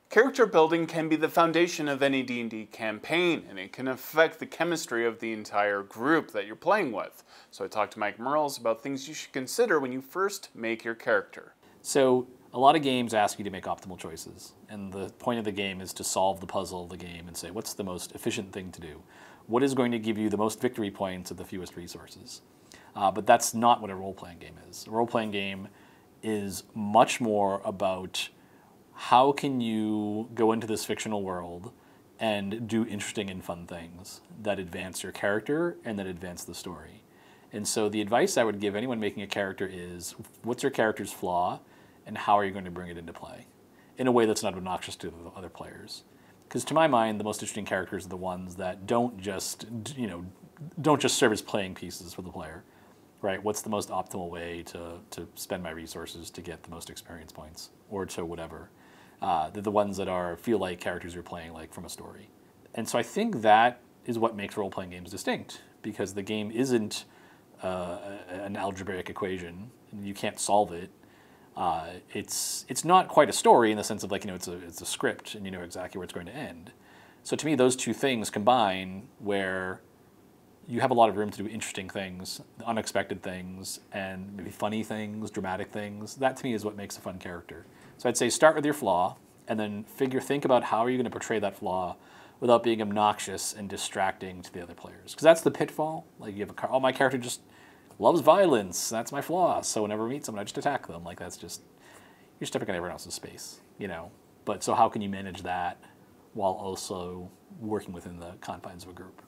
Character building can be the foundation of any D&D campaign, and it can affect the chemistry of the entire group that you're playing with. So I talked to Mike Mearls about things you should consider when you first make your character. So a lot of games ask you to make optimal choices, and the point of the game is to solve the puzzle of the game and say, what's the most efficient thing to do? What is going to give you the most victory points at the fewest resources? But that's not what a role-playing game is. A role-playing game is much more about how can you go into this fictional world and do interesting and fun things that advance your character and that advance the story. And so the advice I would give anyone making a character is, what's your character's flaw and how are you going to bring it into play in a way that's not obnoxious to the other players? Because to my mind, the most interesting characters are the ones that don't just serve as playing pieces for the player, right? What's the most optimal way to spend my resources to get the most experience points or to whatever? They're the ones that feel like characters you're playing like from a story. And so I think that is what makes role-playing games distinct, because the game isn't an algebraic equation. You can't solve it. It's not quite a story in the sense of it's a script and you know exactly where it's going to end. So to me, those two things combine where you have a lot of room to do interesting things, unexpected things, and maybe funny things, dramatic things. That to me is what makes a fun character. So I'd say start with your flaw, and then think about how are you going to portray that flaw without being obnoxious and distracting to the other players. Because that's the pitfall. Like you have my character just loves violence. That's my flaw. So whenever I meet someone, I just attack them. Like that's just, you're stepping on everyone else's space, But so how can you manage that while also working within the confines of a group?